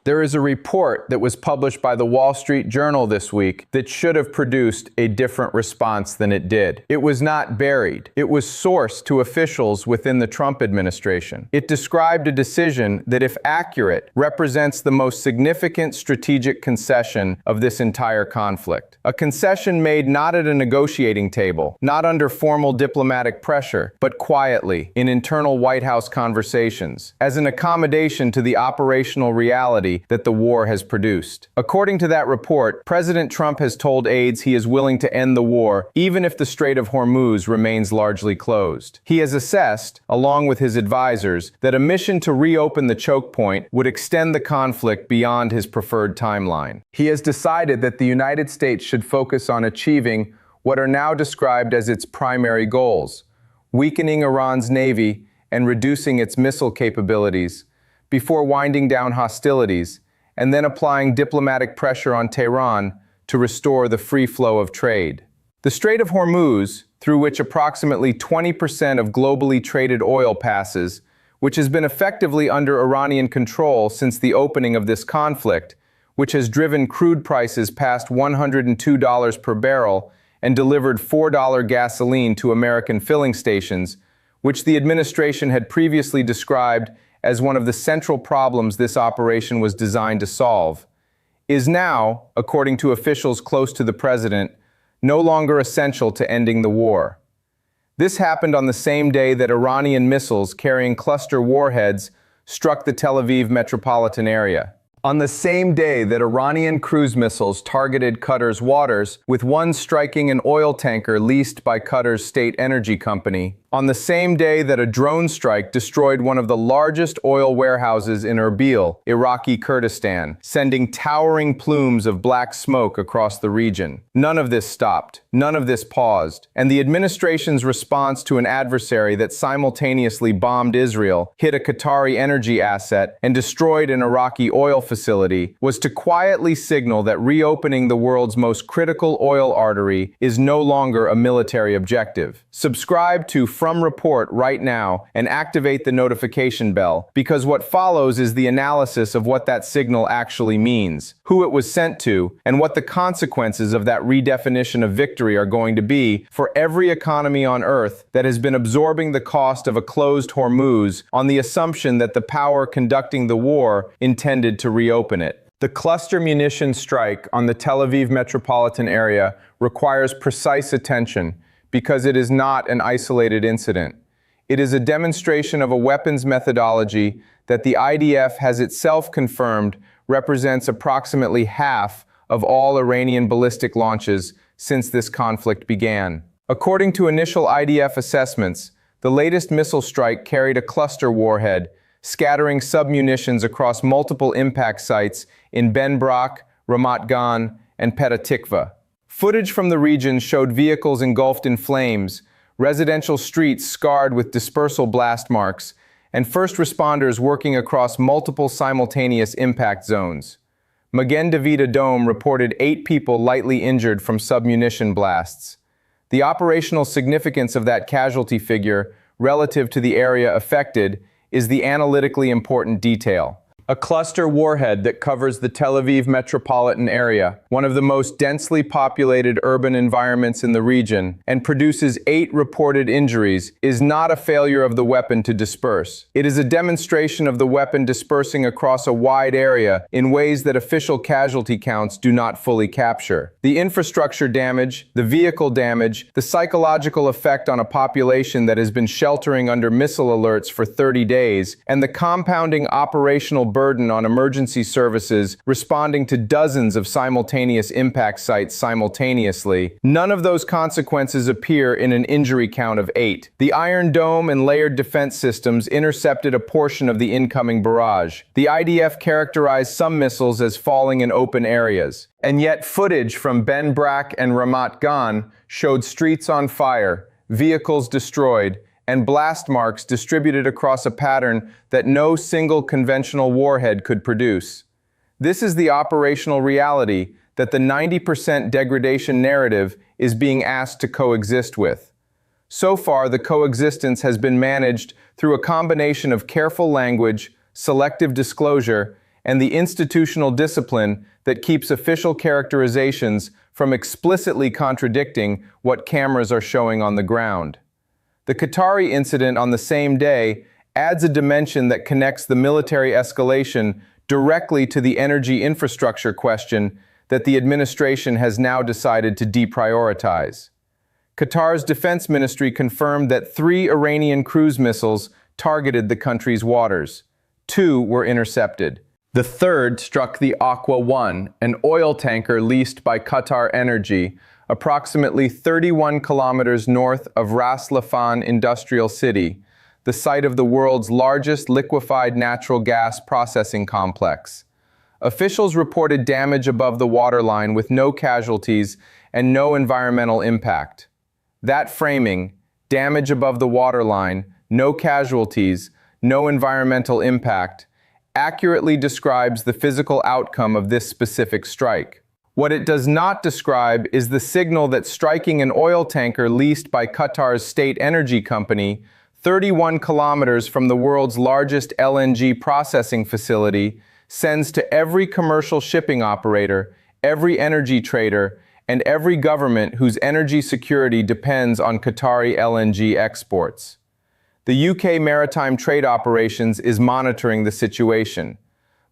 There is a report that was published by the Wall Street Journal this week that should have produced a different response than it did. It was not buried. It was sourced to officials within the Trump administration. It described a decision that, if accurate, represents the most significant strategic concession of this entire conflict. A concession made not at a negotiating table, not under formal diplomatic pressure, but quietly in internal White House conversations, as an accommodation to the operational reality that the war has produced. According to that report, President Trump has told aides he is willing to end the war even if the Strait of Hormuz remains largely closed. He has assessed, along with his advisors, that a mission to reopen the choke point would extend the conflict beyond his preferred timeline. He has decided that the United States should focus on achieving what are now described as its primary goals: weakening Iran's navy and reducing its missile capabilities, before winding down hostilities, and then applying diplomatic pressure on Tehran to restore the free flow of trade. The Strait of Hormuz, through which approximately 20% of globally traded oil passes, which has been effectively under Iranian control since the opening of this conflict, which has driven crude prices past $102 per barrel and delivered $4 gasoline to American filling stations, which the administration had previously described as one of the central problems this operation was designed to solve, is now, according to officials close to the president, no longer essential to ending the war. This happened on the same day that Iranian missiles carrying cluster warheads struck the Tel Aviv metropolitan area. On the same day that Iranian cruise missiles targeted Qatar's waters, with one striking an oil tanker leased by Qatar's state energy company. On the same day that a drone strike destroyed one of the largest oil warehouses in Erbil, Iraqi Kurdistan, sending towering plumes of black smoke across the region. None of this stopped. None of this paused. And the administration's response to an adversary that simultaneously bombed Israel, hit a Qatari energy asset, and destroyed an Iraqi oil facility was to quietly signal that reopening the world's most critical oil artery is no longer a military objective. Subscribe to From Report right now and activate the notification bell, because what follows is the analysis of what that signal actually means, who it was sent to, and what the consequences of that redefinition of victory are going to be for every economy on Earth that has been absorbing the cost of a closed Hormuz on the assumption that the power conducting the war intended to reopen it. The cluster munition strike on the Tel Aviv metropolitan area requires precise attention, because it is not an isolated incident. It is a demonstration of a weapons methodology that the IDF has itself confirmed represents approximately half of all Iranian ballistic launches since this conflict began. According to initial IDF assessments, the latest missile strike carried a cluster warhead, scattering submunitions across multiple impact sites in Ben Brak, Ramat Gan, and Petah Tikva. Footage from the region showed vehicles engulfed in flames, residential streets scarred with dispersal blast marks, and first responders working across multiple simultaneous impact zones. Magen David Adom reported 8 people lightly injured from submunition blasts. The operational significance of that casualty figure relative to the area affected is the analytically important detail. A cluster warhead that covers the Tel Aviv metropolitan area, one of the most densely populated urban environments in the region, and produces 8 reported injuries, is not a failure of the weapon to disperse. It is a demonstration of the weapon dispersing across a wide area in ways that official casualty counts do not fully capture. The infrastructure damage, the vehicle damage, the psychological effect on a population that has been sheltering under missile alerts for 30 days, and the compounding operational burden on emergency services responding to dozens of simultaneous impact sites simultaneously, none of those consequences appear in an injury count of 8. The Iron Dome and layered defense systems intercepted a portion of the incoming barrage. The IDF characterized some missiles as falling in open areas. And yet footage from Ben Brak and Ramat Gan showed streets on fire, vehicles destroyed, and blast marks distributed across a pattern that no single conventional warhead could produce. This is the operational reality that the 90% degradation narrative is being asked to coexist with. So far, the coexistence has been managed through a combination of careful language, selective disclosure, and the institutional discipline that keeps official characterizations from explicitly contradicting what cameras are showing on the ground. The Qatari incident on the same day adds a dimension that connects the military escalation directly to the energy infrastructure question that the administration has now decided to deprioritize. Qatar's defense ministry confirmed that 3 Iranian cruise missiles targeted the country's waters. 2 were intercepted. The third struck the Aqua 1, an oil tanker leased by Qatar Energy, approximately 31 kilometers north of Ras Laffan Industrial City, the site of the world's largest liquefied natural gas processing complex. Officials reported damage above the waterline with no casualties and no environmental impact. That framing, damage above the waterline, no casualties, no environmental impact, accurately describes the physical outcome of this specific strike. What it does not describe is the signal that striking an oil tanker leased by Qatar's state energy company, 31 kilometers from the world's largest LNG processing facility, sends to every commercial shipping operator, every energy trader, and every government whose energy security depends on Qatari LNG exports. The UK Maritime Trade Operations is monitoring the situation.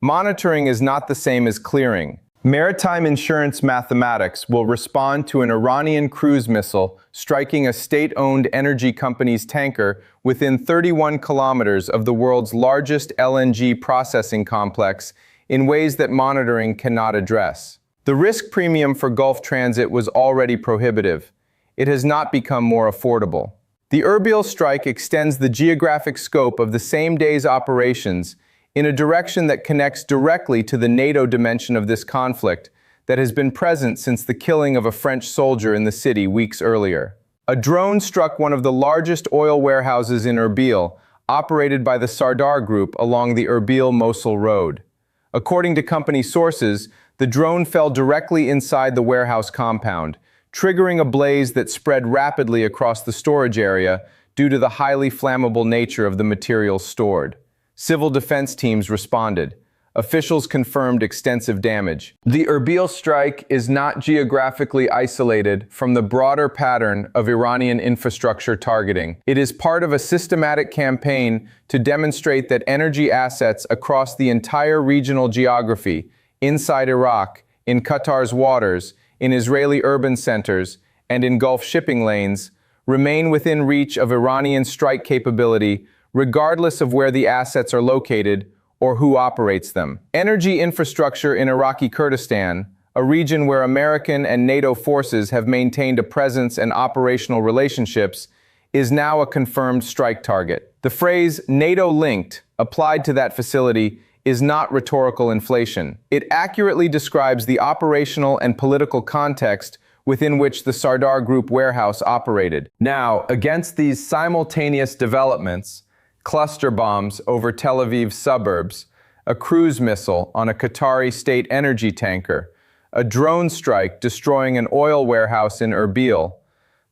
Monitoring is not the same as clearing. Maritime insurance mathematics will respond to an Iranian cruise missile striking a state-owned energy company's tanker within 31 kilometers of the world's largest LNG processing complex in ways that monitoring cannot address. The risk premium for Gulf transit was already prohibitive. It has not become more affordable. The Erbil strike extends the geographic scope of the same day's operations in a direction that connects directly to the NATO dimension of this conflict that has been present since the killing of a French soldier in the city weeks earlier. A drone struck one of the largest oil warehouses in Erbil, operated by the Sardar Group along the Erbil-Mosul road. According to company sources, the drone fell directly inside the warehouse compound, triggering a blaze that spread rapidly across the storage area due to the highly flammable nature of the materials stored. Civil defense teams responded. Officials confirmed extensive damage. The Erbil strike is not geographically isolated from the broader pattern of Iranian infrastructure targeting. It is part of a systematic campaign to demonstrate that energy assets across the entire regional geography, inside Iraq, in Qatar's waters, in Israeli urban centers, and in Gulf shipping lanes, remain within reach of Iranian strike capability regardless of where the assets are located or who operates them. Energy infrastructure in Iraqi Kurdistan, a region where American and NATO forces have maintained a presence and operational relationships, is now a confirmed strike target. The phrase NATO-linked, applied to that facility, is not rhetorical inflation. It accurately describes the operational and political context within which the Sardar Group warehouse operated. Now, against these simultaneous developments, cluster bombs over Tel Aviv suburbs, a cruise missile on a Qatari state energy tanker, a drone strike destroying an oil warehouse in Erbil,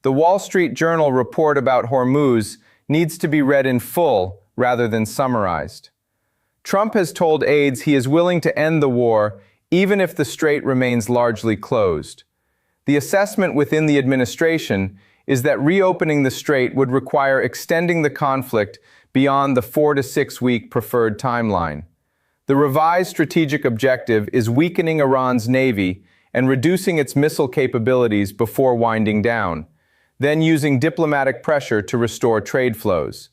the Wall Street Journal report about Hormuz needs to be read in full rather than summarized. Trump has told aides he is willing to end the war even if the strait remains largely closed. The assessment within the administration is that reopening the strait would require extending the conflict beyond the 4 to 6 week preferred timeline. The revised strategic objective is weakening Iran's navy and reducing its missile capabilities before winding down, then using diplomatic pressure to restore trade flows.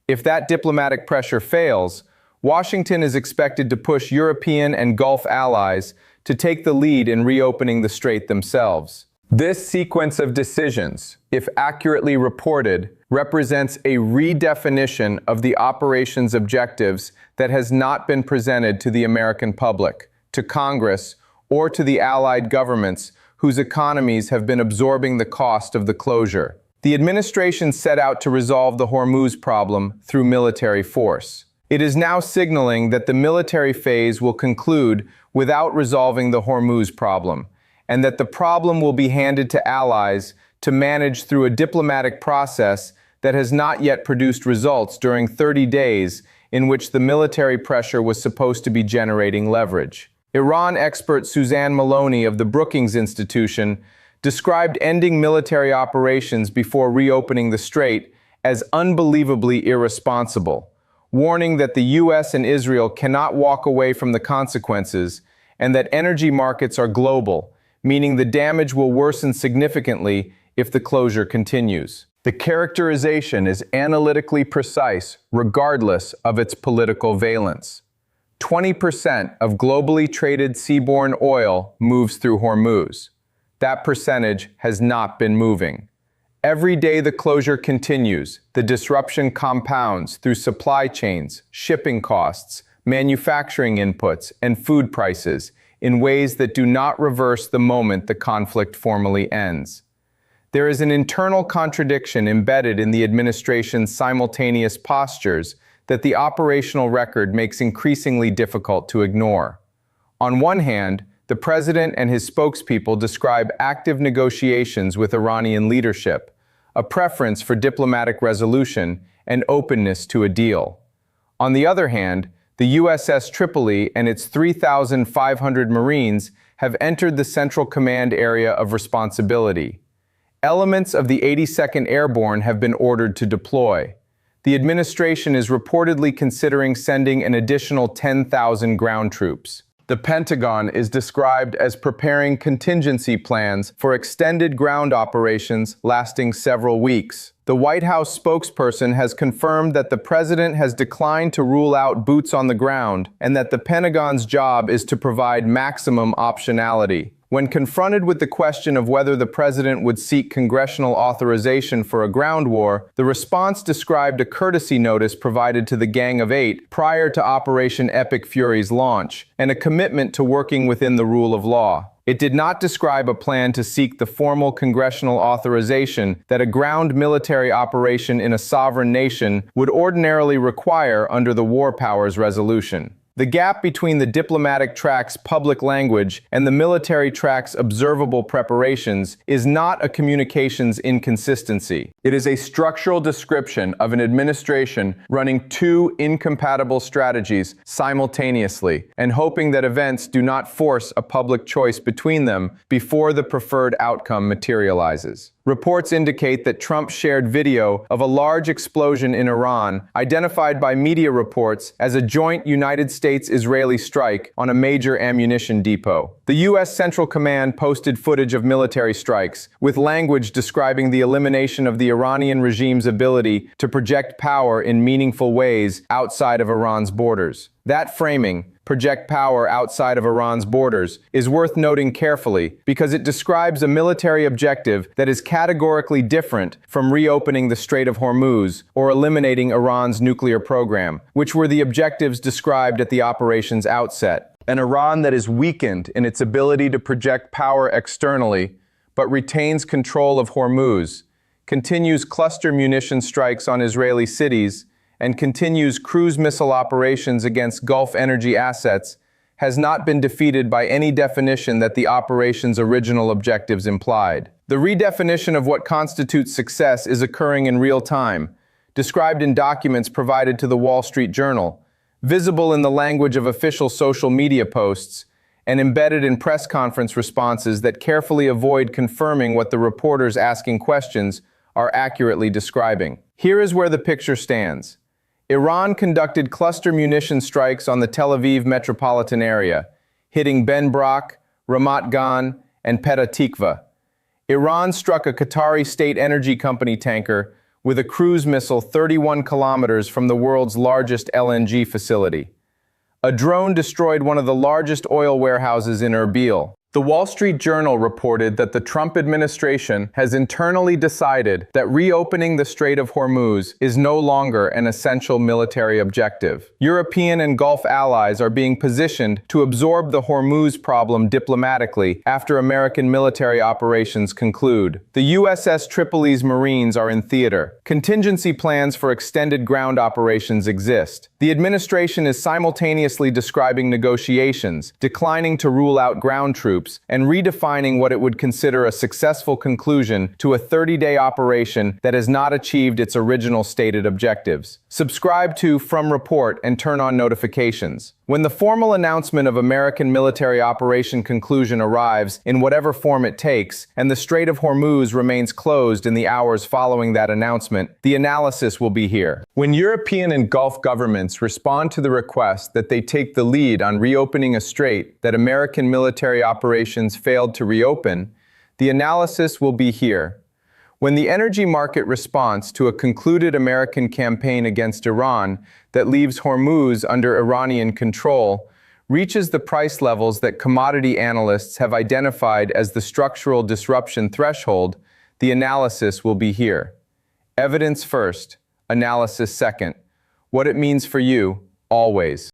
If that diplomatic pressure fails, Washington is expected to push European and Gulf allies to take the lead in reopening the strait themselves. This sequence of decisions, if accurately reported, represents a redefinition of the operation's objectives that has not been presented to the American public, to Congress, or to the allied governments whose economies have been absorbing the cost of the closure. The administration set out to resolve the Hormuz problem through military force. It is now signaling that the military phase will conclude without resolving the Hormuz problem, and that the problem will be handed to allies to manage through a diplomatic process that has not yet produced results during 30 days in which the military pressure was supposed to be generating leverage. Iran expert Suzanne Maloney of the Brookings Institution described ending military operations before reopening the strait as unbelievably irresponsible, warning that the U.S. and Israel cannot walk away from the consequences and that energy markets are global, meaning the damage will worsen significantly if the closure continues. The characterization is analytically precise regardless of its political valence. 20% of globally traded seaborne oil moves through Hormuz. That percentage has not been moving. Every day the closure continues, the disruption compounds through supply chains, shipping costs, manufacturing inputs, and food prices in ways that do not reverse the moment the conflict formally ends. There is an internal contradiction embedded in the administration's simultaneous postures that the operational record makes increasingly difficult to ignore. On one hand, the president and his spokespeople describe active negotiations with Iranian leadership, a preference for diplomatic resolution, and openness to a deal. On the other hand, the USS Tripoli and its 3,500 Marines have entered the Central Command area of responsibility. Elements of the 82nd Airborne have been ordered to deploy. The administration is reportedly considering sending an additional 10,000 ground troops. The Pentagon is described as preparing contingency plans for extended ground operations lasting several weeks. The White House spokesperson has confirmed that the president has declined to rule out boots on the ground and that the Pentagon's job is to provide maximum optionality. When confronted with the question of whether the president would seek congressional authorization for a ground war, the response described a courtesy notice provided to the Gang of Eight prior to Operation Epic Fury's launch, and a commitment to working within the rule of law. It did not describe a plan to seek the formal congressional authorization that a ground military operation in a sovereign nation would ordinarily require under the War Powers Resolution. The gap between the diplomatic track's public language and the military track's observable preparations is not a communications inconsistency. It is a structural description of an administration running two incompatible strategies simultaneously and hoping that events do not force a public choice between them before the preferred outcome materializes. Reports indicate that Trump shared video of a large explosion in Iran, identified by media reports as a joint United States-Israeli strike on a major ammunition depot. The U.S. Central Command posted footage of military strikes, with language describing the elimination of the Iranian regime's ability to project power in meaningful ways outside of Iran's borders. That framing, project power outside of Iran's borders, is worth noting carefully because it describes a military objective that is categorically different from reopening the Strait of Hormuz or eliminating Iran's nuclear program, which were the objectives described at the operation's outset. An Iran that is weakened in its ability to project power externally, but retains control of Hormuz, continues cluster munition strikes on Israeli cities, and continues cruise missile operations against Gulf energy assets, has not been defeated by any definition that the operation's original objectives implied. The redefinition of what constitutes success is occurring in real time, described in documents provided to the Wall Street Journal, visible in the language of official social media posts, and embedded in press conference responses that carefully avoid confirming what the reporters asking questions are accurately describing. Here is where the picture stands. Iran conducted cluster munition strikes on the Tel Aviv metropolitan area, hitting Ben Brak, Ramat Gan, and Petah Tikva. Iran struck a Qatari state energy company tanker with a cruise missile 31 kilometers from the world's largest LNG facility. A drone destroyed one of the largest oil warehouses in Erbil. The Wall Street Journal reported that the Trump administration has internally decided that reopening the Strait of Hormuz is no longer an essential military objective. European and Gulf allies are being positioned to absorb the Hormuz problem diplomatically after American military operations conclude. The USS Tripoli's Marines are in theater. Contingency plans for extended ground operations exist. The administration is simultaneously describing negotiations, declining to rule out ground troops, and redefining what it would consider a successful conclusion to a 30-day operation that has not achieved its original stated objectives. Subscribe to From Report and turn on notifications. When the formal announcement of American military operation conclusion arrives, in whatever form it takes, and the Strait of Hormuz remains closed in the hours following that announcement, the analysis will be here. When European and Gulf governments respond to the request that they take the lead on reopening a strait that American military operations failed to reopen, the analysis will be here. When the energy market response to a concluded American campaign against Iran that leaves Hormuz under Iranian control reaches the price levels that commodity analysts have identified as the structural disruption threshold, the analysis will be here. Evidence first, analysis second. What it means for you, always.